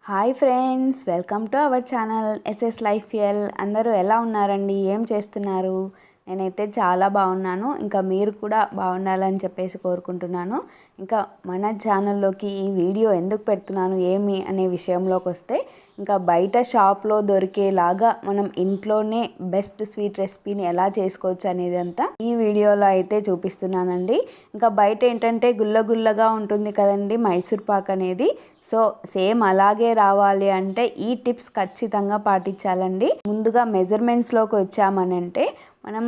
Hi friends, welcome to our channel S S life fuel. అందరూ ఎలా ఉన్నారండి? ఏం చేస్తున్నారు? నేనైతే చాలా బాగున్నాను. ఇంకా మీరు కూడా బాగుండాలని చెప్పేసి కోరుకుంటున్నాను. ఇంకా మన ఛానల్లోకి ఈ వీడియో ఎందుకు పెడుతున్నాను ఏమి అనే విషయంలోకి వస్తే, ఇంకా బయట షాప్లో దొరికేలాగా మనం ఇంట్లోనే బెస్ట్ స్వీట్ రెసిపీని ఎలా చేసుకోవచ్చు అనేది అంతా ఈ వీడియోలో అయితే చూపిస్తున్నానండి. ఇంకా బయట ఏంటంటే గుల్లగా ఉంటుంది కదండి మైసూర్ పాక్ అనేది. సో సేమ్ అలాగే రావాలి అంటే ఈ టిప్స్ ఖచ్చితంగా పాటించాలండి. ముందుగా మెజర్మెంట్స్లోకి వచ్చామనంటే మనం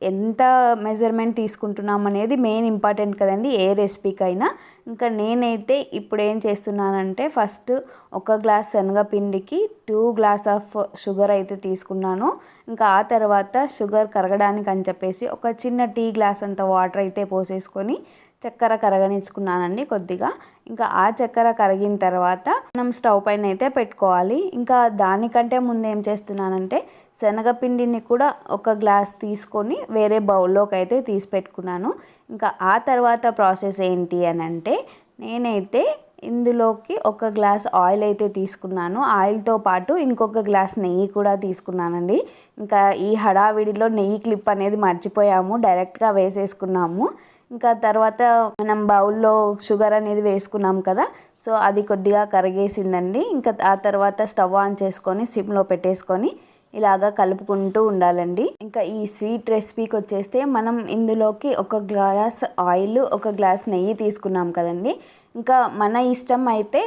ఎంత మెజర్మెంట్ తీసుకుంటున్నాం అనేది మెయిన్ ఇంపార్టెంట్ కదండి ఏ రెసిపీకైనా. ఇంకా నేనైతే ఇప్పుడు ఏం చేస్తున్నానంటే ఫస్ట్ ఒక గ్లాస్ శనగపిండికి 2 గ్లాస్ ఆఫ్ షుగర్ అయితే తీసుకున్నాను. ఇంకా ఆ తర్వాత షుగర్ కరగడానికి అని చెప్పేసి ఒక చిన్న టీ గ్లాస్ అంత వాటర్ అయితే పోసేసుకొని చక్కెర కరగనిచ్చుకున్నానండి కొద్దిగా. ఇంకా ఆ చక్కెర కరిగిన తర్వాత మనం స్టవ్ పైన అయితే పెట్టుకోవాలి. ఇంకా దానికంటే ముందు ఏం చేస్తున్నానంటే శనగపిండిని కూడా ఒక గ్లాస్ తీసుకొని వేరే బౌల్లోకి అయితే తీసి పెట్టుకున్నాను. ఇంకా ఆ తర్వాత ప్రాసెస్ ఏంటి అని అంటే నేనైతే ఇందులోకి ఒక గ్లాస్ ఆయిల్ అయితే తీసుకున్నాను. ఆయిల్తో పాటు ఇంకొక గ్లాస్ నెయ్యి కూడా తీసుకున్నానండి. ఇంకా ఈ హడావిడిలో నెయ్యి క్లిప్ అనేది మర్చిపోయాము, డైరెక్ట్గా వేసేసుకున్నాము. ఇంకా తర్వాత మనం బౌల్లో షుగర్ అనేది వేసుకున్నాం కదా, సో అది కొద్దిగా కరిగేసిందండి. ఇంకా ఆ తర్వాత స్టవ్ ఆన్ చేసుకొని సిమ్లో పెట్టేసుకొని ఇలాగా కలుపుకుంటూ ఉండాలండి. ఇంకా ఈ స్వీట్ రెసిపీకి వచ్చేస్తే మనం ఇందులోకి ఒక గ్లాస్ ఆయిల్, ఒక గ్లాస్ నెయ్యి తీసుకున్నాం కదండి. ఇంకా మన ఇష్టం అయితే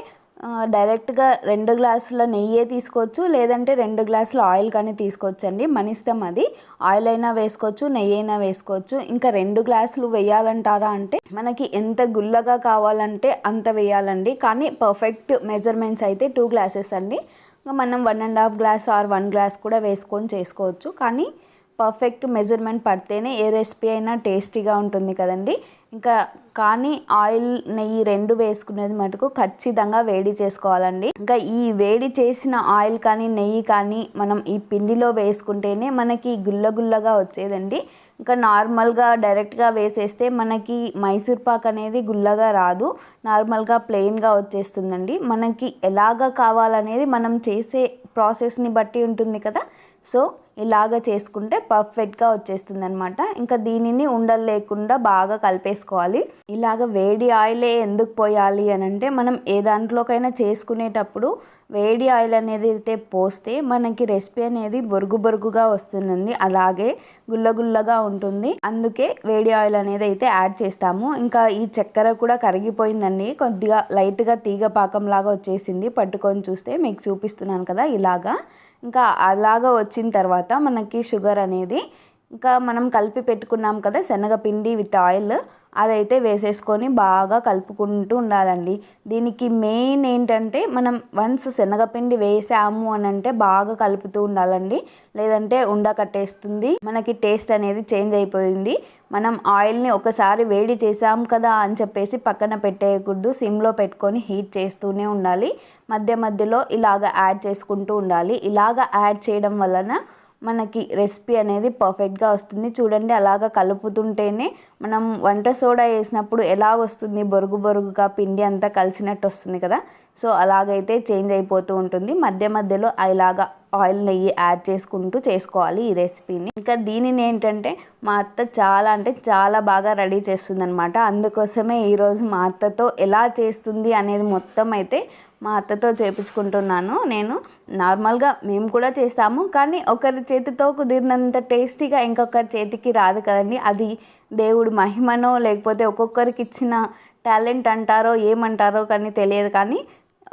డైరెక్ట్గా 2 గ్లాసుల నెయ్యే తీసుకోవచ్చు, లేదంటే 2 గ్లాసుల ఆయిల్ కానీ తీసుకోవచ్చు అండి. మన ఇష్టం అది. ఆయిల్ అయినా వేసుకోవచ్చు, నెయ్యి అయినా వేసుకోవచ్చు. ఇంకా 2 గ్లాసులు వేయాలంటారా అంటే మనకి ఎంత గుల్లగా కావాలంటే అంత వేయాలండి. కానీ పర్ఫెక్ట్ మెజర్మెంట్స్ అయితే 2 గ్లాసెస్ అండి. ఇంకా మనం 1.5 గ్లాస్ ఆర్ 1 గ్లాస్ కూడా వేసుకొని చేసుకోవచ్చు. కానీ పర్ఫెక్ట్ మెజర్మెంట్ పడితేనే ఏ రెసిపీ అయినా టేస్టీగా ఉంటుంది కదండి. ఇంకా కానీ ఆయిల్ నెయ్యి 2 వేసుకునేది మటుకు ఖచ్చితంగా వేడి చేసుకోవాలండి. ఇంకా ఈ వేడి చేసిన ఆయిల్ కానీ నెయ్యి కానీ మనం ఈ పిండిలో వేసుకుంటేనే మనకి గుల్లగా వచ్చేదండి. ఇంకా నార్మల్గా డైరెక్ట్గా వేసేస్తే మనకి మైసూర్ పాక్ అనేది గుల్లగా రాదు, నార్మల్గా ప్లెయిన్గా వచ్చేస్తుందండి. మనకి ఎలాగ కావాలనేది మనం చేసే ప్రాసెస్ని బట్టి ఉంటుంది కదా. సో ఇలాగ చేసుకుంటే పర్ఫెక్ట్గా వచ్చేస్తుంది అనమాట. ఇంకా దీనిని ఉండలు లేకుండా బాగా కలిపేసుకోవాలి. ఇలాగ వేడి ఆయిలే ఎందుకు పోయాలి అని అంటే మనం ఏ దాంట్లోకైనా చేసుకునేటప్పుడు వేడి ఆయిల్ అనేది అయితే పోస్తే మనకి రెసిపీ అనేది బొరుగుగా వస్తుంది, అలాగే గుల్లగా ఉంటుంది. అందుకే వేడి ఆయిల్ అనేది అయితే యాడ్ చేస్తాము. ఇంకా ఈ చక్కెర కూడా కరిగిపోయిందండి, కొద్దిగా లైట్గా తీగ పాకం లాగా వచ్చేసింది. పట్టుకొని చూస్తే మీకు చూపిస్తున్నాను కదా ఇలాగా. ఇంకా అలాగా వచ్చిన తర్వాత మనకి షుగర్ అనేది ఇంకా మనం కలిపి పెట్టుకున్నాం కదా శనగపిండి విత్ ఆయిల్, అదైతే వేసేసుకొని బాగా కలుపుకుంటూ ఉండాలండి. దీనికి మెయిన్ ఏంటంటే మనం వన్స్ శనగపిండి వేసాము అని అంటే బాగా కలుపుతూ ఉండాలండి, లేదంటే ఉండ కట్టేస్తుంది, మనకి టేస్ట్ అనేది చేంజ్ అయిపోయింది. మనం ఆయిల్ని ఒకసారి వేడి చేసాం కదా అని చెప్పేసి పక్కన పెట్టేయకూడదు, సిమ్లో పెట్టుకొని హీట్ చేస్తూనే ఉండాలి. మధ్యలో ఇలాగ యాడ్ చేసుకుంటూ ఉండాలి. ఇలాగ యాడ్ చేయడం వలన మనకి రెసిపీ అనేది పర్ఫెక్ట్గా వస్తుంది. చూడండి అలాగ కలుపుతుంటేనే మనం వంట సోడా వేసినప్పుడు ఎలా వస్తుంది, బొరుగుగా పిండి అంతా కలిసినట్టు వస్తుంది కదా. సో అలాగైతే చేంజ్ అయిపోతూ ఉంటుంది. మధ్యలో ఇలాగా ఆయిల్ నెయ్యి యాడ్ చేసుకుంటూ చేసుకోవాలి ఈ రెసిపీని. ఇంకా దీనిని ఏంటంటే మా అత్త చాలా అంటే చాలా బాగా రెడీ చేస్తుంది అనమాట. అందుకోసమే ఈరోజు మా అత్తతో ఎలా చేస్తుంది అనేది మొత్తం అయితే మా అత్తతో చేపించుకుంటున్నాను నేను. నార్మల్గా మేము కూడా చేస్తాము, కానీ ఒకరి చేతితో కుదిరినంత టేస్టీగా ఇంకొకరి చేతికి రాదు కదండి. అది దేవుడి మహిమనో లేకపోతే ఒక్కొక్కరికి ఇచ్చిన టాలెంట్ అంటారో ఏమంటారో కానీ తెలియదు, కానీ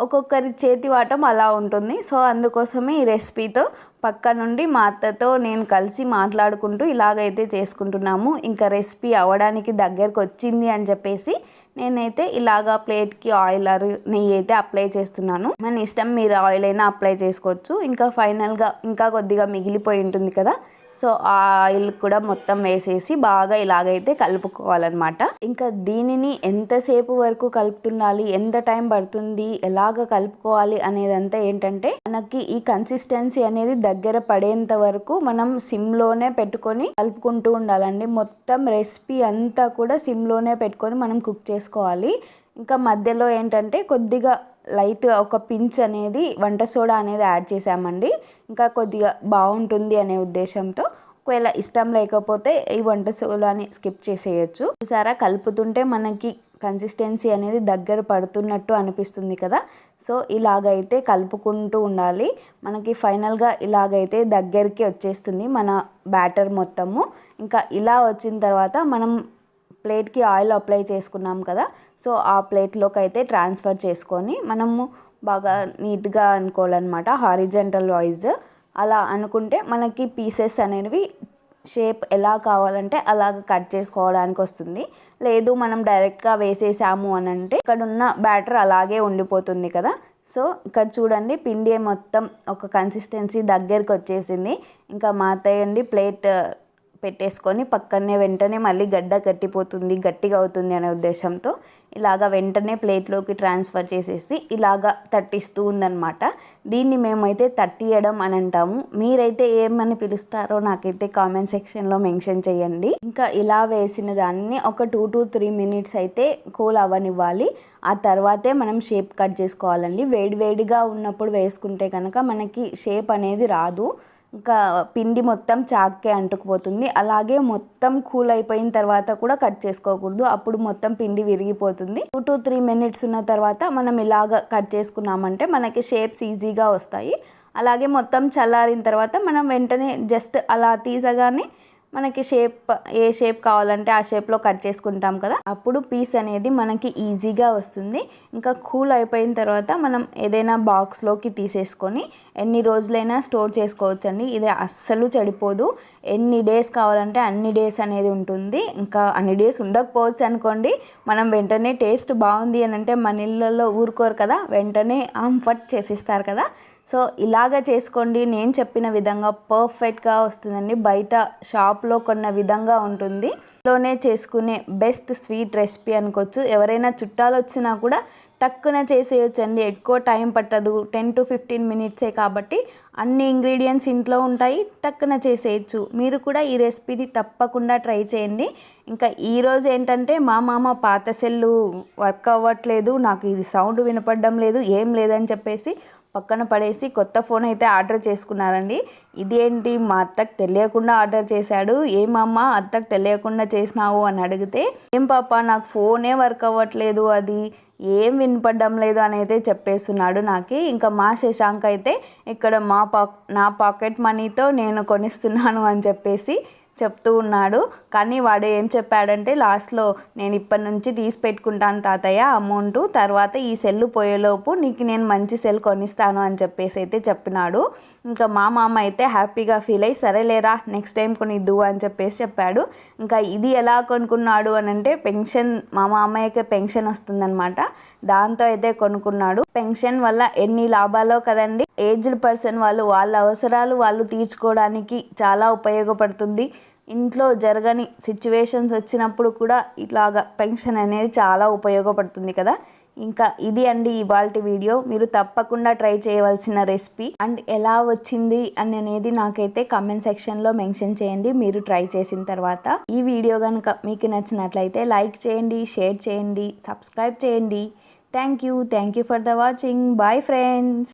ఒక్కొక్కరి చేతి వాటం అలా ఉంటుంది. సో అందుకోసమే ఈ రెసిపీతో పక్క నుండి మా అత్తతో నేను కలిసి మాట్లాడుకుంటూ ఇలాగైతే చేసుకుంటున్నాము. ఇంకా రెసిపీ అవ్వడానికి దగ్గరకు వచ్చింది అని చెప్పేసి నేనైతే ఇలాగా ప్లేట్కి ఆయిల్ నెయ్యి అయితే అప్లై చేస్తున్నాను. మన ఇష్టం, మీరు ఆయిల్ అయినా అప్లై చేసుకోవచ్చు. ఇంకా ఫైనల్గా ఇంకా కొద్దిగా మిగిలిపోయి ఉంటుంది కదా, సో ఆ ఆయిల్ కూడా మొత్తం వేసేసి బాగా ఇలాగైతే కలుపుకోవాలన్నమాట. ఇంకా దీనిని ఎంతసేపు వరకు కలుపుతుండాలి, ఎంత టైం పడుతుంది, ఎలాగ కలుపుకోవాలి అనేదంతా ఏంటంటే మనకి ఈ కన్సిస్టెన్సీ అనేది దగ్గర పడేంత వరకు మనం సిమ్లోనే పెట్టుకొని కలుపుకుంటూ ఉండాలండి. మొత్తం రెసిపీ అంతా కూడా సిమ్లోనే పెట్టుకొని మనం కుక్ చేసుకోవాలి. ఇంకా మధ్యలో ఏంటంటే కొద్దిగా లైట్ ఒక పించ్ అనేది వంట సోడా అనేది యాడ్ చేసామండి. ఇంకా కొద్దిగా బాగుంటుంది అనే ఉద్దేశంతో. ఒకవేళ ఇష్టం లేకపోతే ఈ వంట సోడాని స్కిప్ చేసేయచ్చు. చూసారా, కలుపుతుంటే మనకి కన్సిస్టెన్సీ అనేది దగ్గర పడుతున్నట్టు అనిపిస్తుంది కదా. సో ఇలాగైతే కలుపుకుంటూ ఉండాలి. మనకి ఫైనల్గా ఇలాగైతే దగ్గరికి వచ్చేస్తుంది మన బ్యాటర్ మొత్తము. ఇంకా ఇలా వచ్చిన తర్వాత మనం ప్లేట్కి ఆయిల్ అప్లై చేసుకున్నాం కదా, సో ఆ ప్లేట్లోకి అయితే ట్రాన్స్ఫర్ చేసుకొని మనము బాగా నీట్గా అనుకోవాలన్నమాట, హారిజంటల్ వైజ్. అలా అనుకుంటే మనకి పీసెస్ అనేవి షేప్ ఎలా కావాలంటే అలాగ కట్ చేసుకోవడానికి వస్తుంది. లేదు మనం డైరెక్ట్గా వేసేసాము అని అంటే ఇక్కడ ఉన్న బ్యాటర్ అలాగే ఉండిపోతుంది కదా. సో ఇక్కడ చూడండి, పిండి మొత్తం ఒక కన్సిస్టెన్సీ దగ్గరికి వచ్చేసింది. ఇంకా మా అత్తయ్య అండి ప్లేట్ పెట్టేసుకొని పక్కనే వెంటనే మళ్ళీ గడ్డ కట్టిపోతుంది, గట్టిగా అవుతుంది అనే ఉద్దేశంతో ఇలాగ వెంటనే ప్లేట్లోకి ట్రాన్స్ఫర్ చేసేసి ఇలాగ తట్టిస్తూ ఉందన్నమాట. దీన్ని మేమైతే తట్టియడం అని అంటాము. మీరైతే ఏమని పిలుస్తారో నాకైతే కామెంట్ సెక్షన్లో మెన్షన్ చేయండి. ఇంకా ఇలా వేసిన దాన్ని ఒక 2 to 3 minutes అయితే కూల్ అవ్వనివ్వాలి. ఆ తర్వాతే మనం షేప్ కట్ చేసుకోవాలండి. వేడివేడిగా ఉన్నప్పుడు వేసుకుంటే కనుక మనకి షేప్ అనేది రాదు. ఇంకా పిండి మొత్తం చాక్కే అంటుకుపోతుంది. అలాగే మొత్తం కూల్ అయిపోయిన తర్వాత కూడా కట్ చేసుకోకూడదు, అప్పుడు మొత్తం పిండి విరిగిపోతుంది. 2 to 3 minutes ఉన్న తర్వాత మనం ఇలాగ కట్ చేసుకున్నామంటే మనకి షేప్స్ ఈజీగా వస్తాయి. అలాగే మొత్తం చల్లారిన తర్వాత మనం వెంటనే జస్ట్ అలా తీసగానే మనకి ఏ షేప్ కావాలంటే ఆ షేప్లో కట్ చేసుకుంటాం కదా, అప్పుడు పీస్ అనేది మనకి ఈజీగా వస్తుంది. ఇంకా కూల్ అయిపోయిన తర్వాత మనం ఏదైనా బాక్స్లోకి తీసేసుకొని ఎన్ని రోజులైనా స్టోర్ చేసుకోవచ్చండి. ఇది అస్సలు చెడిపోదు. ఎన్ని డేస్ కావాలంటే అన్ని డేస్ అనేది ఉంటుంది. ఇంకా అన్ని డేస్ ఉండకపోవచ్చు అనుకోండి. మనం వెంటనే టేస్ట్ బాగుంది అని అంటే మన ఇళ్ళల్లో ఊరుకోరు కదా, వెంటనే ఫట్ చేసిస్తారు కదా. సో ఇలాగ చేసుకోండి, నేను చెప్పిన విధంగా పర్ఫెక్ట్గా వస్తుందండి. బయట షాప్లో కొన్న విధంగా ఉంటుంది. ఇంట్లోనే చేసుకునే బెస్ట్ స్వీట్ రెసిపీ అనుకోవచ్చు. ఎవరైనా చుట్టాలు వచ్చినా కూడా టక్కున చేసేయచ్చండి, ఎక్కువ టైం పట్టదు. 10 to 15 minutes కాబట్టి అన్ని ఇంగ్రీడియంట్స్ ఇంట్లో ఉంటాయి, టక్కున చేసేయచ్చు. మీరు కూడా ఈ రెసిపీని తప్పకుండా ట్రై చేయండి. ఇంకా ఈరోజు ఏంటంటే మా మామ పాత సెల్లు వర్క్ అవ్వట్లేదు, నాకు ఇది సౌండ్ వినపడడం లేదు, ఏం లేదని చెప్పేసి పక్కన పడేసి కొత్త ఫోన్ అయితే ఆర్డర్ చేసుకున్నారండి. ఇదేంటి మా అత్తకు తెలియకుండా ఆర్డర్ చేశాడు, ఏమమ్మా అత్తకు తెలియకుండా చేసినావు అని అడిగితే, ఏం పాప నాకు ఫోనే వర్క్ అవ్వట్లేదు, అది ఏం వినపడడం లేదు అని అయితే చెప్పేస్తున్నాడు నాకు. ఇంకా మా శశాంక్ అయితే ఇక్కడ నా పాకెట్ మనీతో నేను కొనిస్తున్నాను అని చెప్పేసి చెప్తూ ఉన్నాడు. కానీ వాడు ఏం చెప్పాడంటే లాస్ట్లో, నేను ఇప్పటి నుంచి తీసి పెట్టుకుంటాను తాతయ్య అమౌంట్, తర్వాత ఈ సెల్ పోయేలోపు నీకు నేను మంచి సెల్ కొనిస్తాను అని చెప్పేసి అయితే చెప్పినాడు. ఇంకా మా మామ అయితే హ్యాపీగా ఫీల్ అయ్యి సరేలేరా నెక్స్ట్ టైం కొనిద్దు అని చెప్పేసి చెప్పాడు. ఇంకా ఇది ఎలా కొనుక్కున్నాడు అని అంటే, పెన్షన్, మా మామయ్యకి పెన్షన్ వస్తుందన్నమాట, దాంతో అయితే కొనుక్కున్నాడు. పెన్షన్ వల్ల ఎన్ని లాభాలో కదండి. ఏజ్డ్ పర్సన్ వాళ్ళ అవసరాలు వాళ్ళు తీర్చుకోవడానికి చాలా ఉపయోగపడుతుంది. ఇంట్లో జరగని సిచ్యువేషన్స్ వచ్చినప్పుడు కూడా ఇలాగ పెన్షన్ అనేది చాలా ఉపయోగపడుతుంది కదా. ఇంకా ఇది అండి ఇవాల్టి వీడియో. మీరు తప్పకుండా ట్రై చేయవలసిన రెసిపీ. అండ్ ఎలా వచ్చింది అనేది నాకైతే కామెంట్ సెక్షన్లో మెన్షన్ చేయండి మీరు ట్రై చేసిన తర్వాత. ఈ వీడియో కనుక మీకు నచ్చినట్లయితే లైక్ చేయండి, షేర్ చేయండి, సబ్స్క్రైబ్ చేయండి. Thank you for the watching. Bye friends.